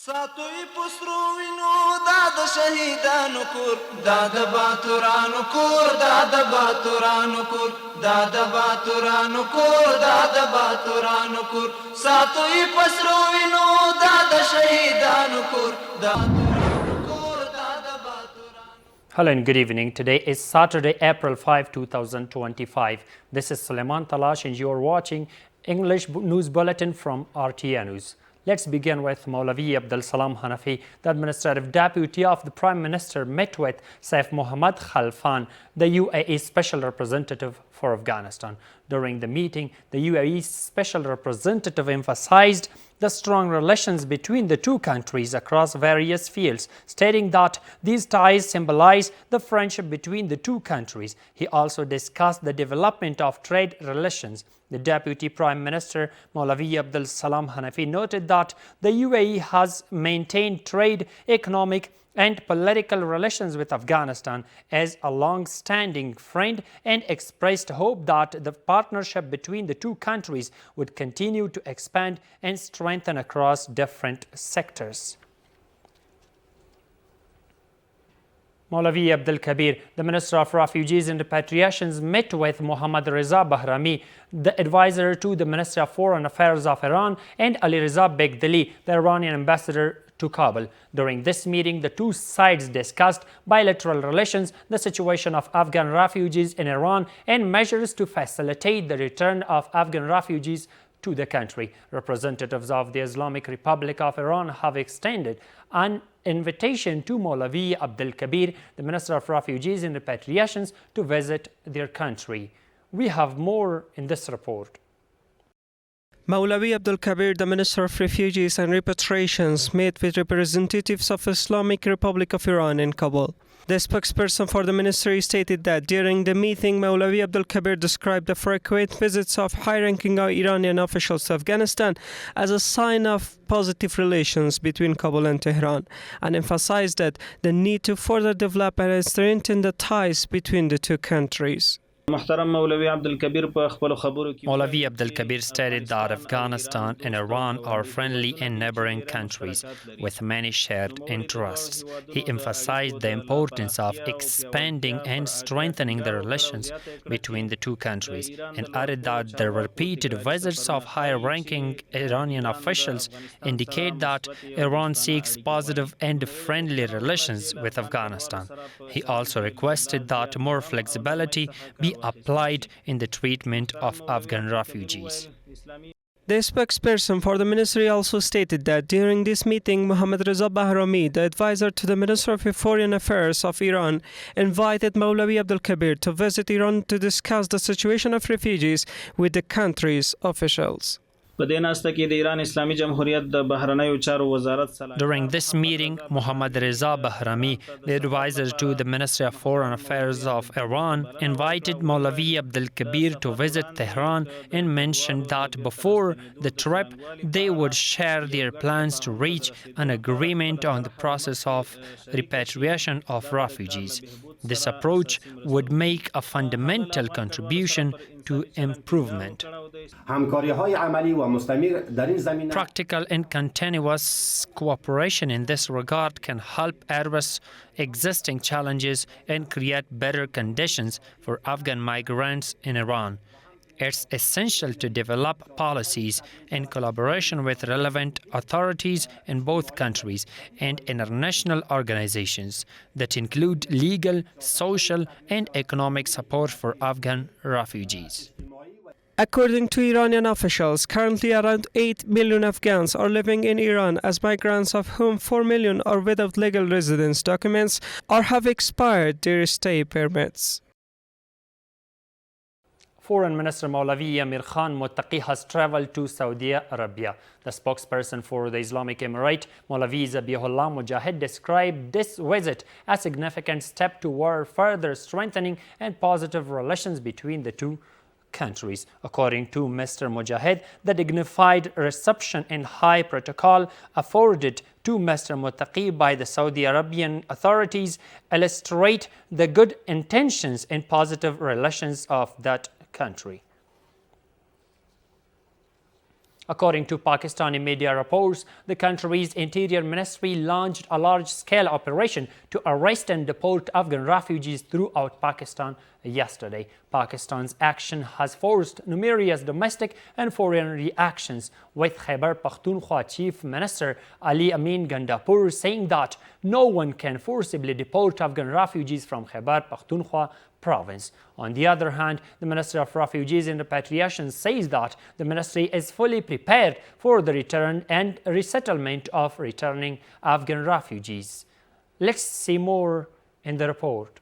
ساتوی پسرو وینو دا د شهیدانو کور دا د باتورانو کور دا د باتورانو کور دا د باتورانو کور دا د باتورانو کور ساتوی پسرو وینو دا د شهیدانو کور دا Hello and good evening. Today is Saturday, April 5, 2025. This is Suleiman Talash and you are watching English News Bulletin from RTA News. Let's begin with Maulavi Abdul Salam Hanafi. The administrative deputy of the Prime Minister met with Saif Mohammad Khalfan, the UAE Special Representative for Afghanistan. During the meeting, the UAE Special Representative emphasized the strong relations between the two countries across various fields, stating that these ties symbolize the friendship between the two countries. He also discussed the development of trade relations. The Deputy Prime Minister, Maulavi Abdul Salam Hanafi, noted that the UAE has maintained trade, economic and political relations with Afghanistan as a long-standing friend and expressed hope that the partnership between the two countries would continue to expand and strengthen across different sectors. Maulavi Abdul Kabir, the Minister of Refugees and Repatriations, met with Mohammad Reza Bahrami, the advisor to the Ministry of Foreign Affairs of Iran, and Ali Reza Begdali, the Iranian ambassador to Kabul. During this meeting, the two sides discussed bilateral relations, the situation of Afghan refugees in Iran, and measures to facilitate the return of Afghan refugees to the country. Representatives of the Islamic Republic of Iran have extended an invitation to Maulavi Abdul Kabir, the Minister of Refugees and Repatriations, to visit their country. We have more in this report. Maulavi Abdul Kabir, the Minister of Refugees and Repatriations, met with representatives of Islamic Republic of Iran in Kabul. The spokesperson for the ministry stated that during the meeting, Maulavi Abdul Kabir described the frequent visits of high-ranking Iranian officials to Afghanistan as a sign of positive relations between Kabul and Tehran, and emphasized that the need to further develop and strengthen the ties between the two countries. Maulavi Abdul Kabir stated that Afghanistan and Iran are friendly and neighboring countries with many shared interests. He emphasized the importance of expanding and strengthening the relations between the two countries and added that the repeated visits of high-ranking Iranian officials indicate that Iran seeks positive and friendly relations with Afghanistan. He also requested that more flexibility be applied in the treatment of Afghan refugees. The spokesperson for the ministry also stated that during this meeting, Mohammad Reza Bahrami, the advisor to the Minister of Foreign Affairs of Iran, invited Maulavi Abdul Kabir to visit Iran to discuss the situation of refugees with the country's officials. During this meeting, Mohammad Reza Bahrami, the advisor to the Ministry of Foreign Affairs of Iran, invited Maulavi Abdul Kabir to visit Tehran and mentioned that before the trip, they would share their plans to reach an agreement on the process of repatriation of refugees. This approach would make a fundamental contribution to improvement. Practical and continuous cooperation in this regard can help address existing challenges and create better conditions for Afghan migrants in Iran. It's essential to develop policies in collaboration with relevant authorities in both countries and international organizations that include legal, social, and economic support for Afghan refugees. According to Iranian officials, currently around 8 million Afghans are living in Iran as migrants, of whom 4 million are without legal residence documents or have expired their stay permits. Foreign Minister Maulavi Amir Khan Muttaqi has traveled to Saudi Arabia. The spokesperson for the Islamic Emirate, Maulavi Zabihullah Mujahid, described this visit as a significant step toward further strengthening and positive relations between the two countries. According to Mr. Mujahid, the dignified reception and high protocol afforded to Mr. Muttaqi by the Saudi Arabian authorities illustrate the good intentions and positive relations of that country. According to Pakistani media reports, the country's Interior Ministry launched a large-scale operation to arrest and deport Afghan refugees throughout Pakistan yesterday. Pakistan's action has forced numerous domestic and foreign reactions, with Khyber Pakhtunkhwa Chief Minister Ali Amin Gandapur saying that no one can forcibly deport Afghan refugees from Khyber Pakhtunkhwa province. On the other hand, the Minister of Refugees and Repatriation says that the ministry is fully prepared for the return and resettlement of returning Afghan refugees. Let's see more in the report.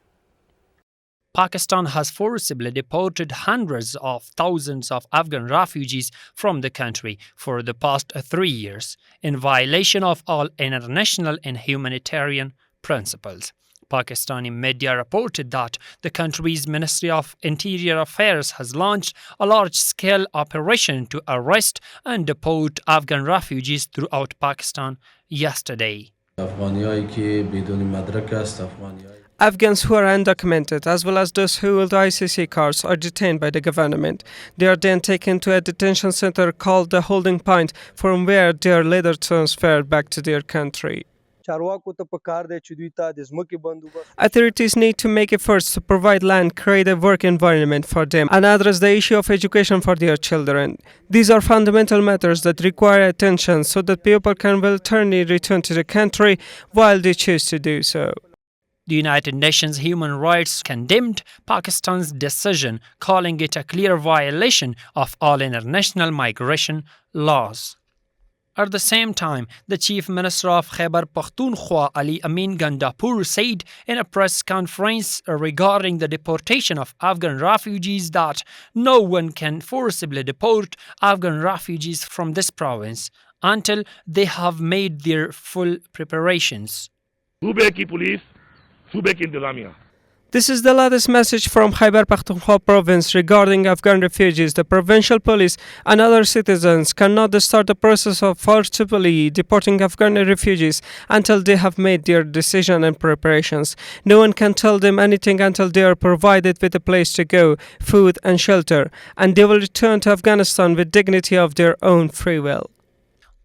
Pakistan has forcibly deported hundreds of thousands of Afghan refugees from the country for the past 3 years, in violation of all international and humanitarian principles. Pakistani media reported that the country's Ministry of Interior Affairs has launched a large-scale operation to arrest and deport Afghan refugees throughout Pakistan yesterday. Afghans who are undocumented, as well as those who hold ICC cards, are detained by the government. They are then taken to a detention center called the holding point, from where they are later transferred back to their country. Authorities need to make efforts to provide land, create a work environment for them, and address the issue of education for their children. These are fundamental matters that require attention so that people can voluntarily return to the country while they choose to do so. The United Nations Human Rights condemned Pakistan's decision, calling it a clear violation of all international migration laws. At the same time, the Chief Minister of Khyber Pakhtunkhwa, Ali Amin Gandapur, said in a press conference regarding the deportation of Afghan refugees that no one can forcibly deport Afghan refugees from this province until they have made their full preparations. This is the latest message from Khyber Pakhtunkhwa province regarding Afghan refugees. The provincial police and other citizens cannot start the process of forcibly deporting Afghan refugees until they have made their decision and preparations. No one can tell them anything until they are provided with a place to go, food and shelter, and they will return to Afghanistan with dignity of their own free will.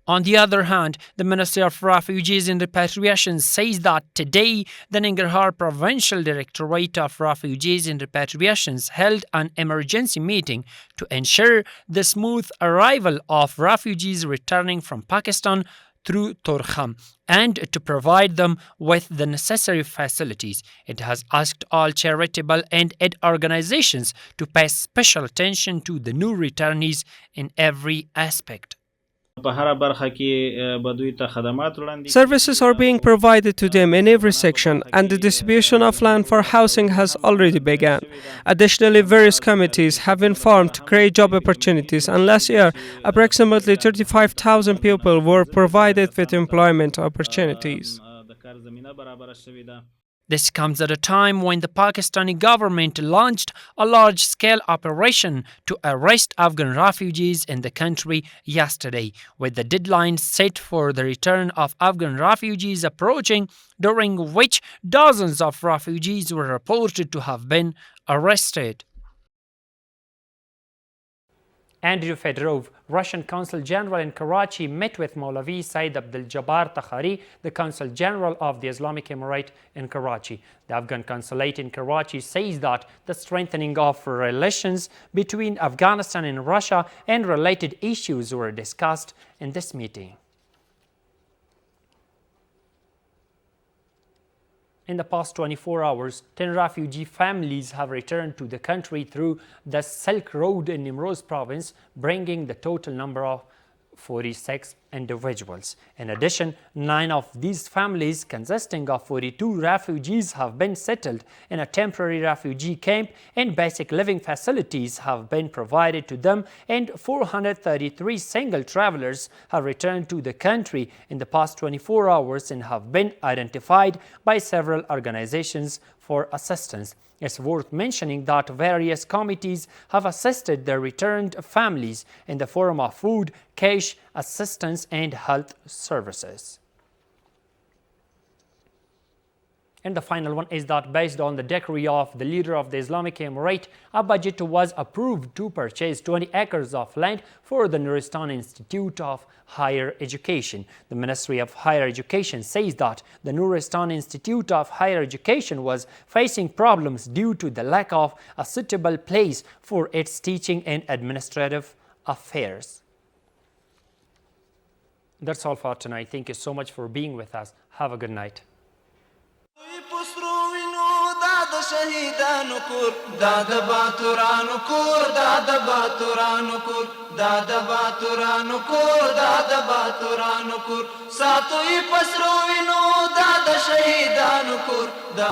On the other hand, the Ministry of Refugees and Repatriation says that today the Nangarhar Provincial Directorate of Refugees and Repatriations held an emergency meeting to ensure the smooth arrival of refugees returning from Pakistan through Torkham and to provide them with the necessary facilities. It has asked all charitable and aid organizations to pay special attention to the new returnees in every aspect. Services are being provided to them in every section, and the distribution of land for housing has already begun. Additionally, various committees have been formed to create job opportunities, and last year, approximately 35,000 people were provided with employment opportunities. This comes at a time when the Pakistani government launched a large-scale operation to arrest Afghan refugees in the country yesterday, with the deadline set for the return of Afghan refugees approaching, during which dozens of refugees were reported to have been arrested. Andrew Fedorov, Russian Consul General in Karachi, met with Maulavi Said Abdul Jabbar Takhari, the Consul General of the Islamic Emirate in Karachi. The Afghan consulate in Karachi says that the strengthening of relations between Afghanistan and Russia and related issues were discussed in this meeting. In the past 24 hours, 10 refugee families have returned to the country through the Silk Road in Nimroz province, bringing the total number of 46 individuals. In addition, 9 of these families, consisting of 42 refugees, have been settled in a temporary refugee camp, and basic living facilities have been provided to them, and 433 single travelers have returned to the country in the past 24 hours and have been identified by several organizations for assistance. It's worth mentioning that various committees have assisted the returned families in the form of food, cash, assistance, and health services. And the final one is that based on the decree of the leader of the Islamic Emirate, a budget was approved to purchase 20 acres of land for the Nuristan Institute of Higher Education. The Ministry of Higher Education says that the Nuristan Institute of Higher Education was facing problems due to the lack of a suitable place for its teaching and administrative affairs. That's all for tonight. Thank you so much for being with us. Have a good night. شهیدانو کور دا د باتورانو کور دا د باتورانو کور دا د باتورانو کور دا د باتورانو کور ساتوي پسرو وینو دا د شهیدانو کور دا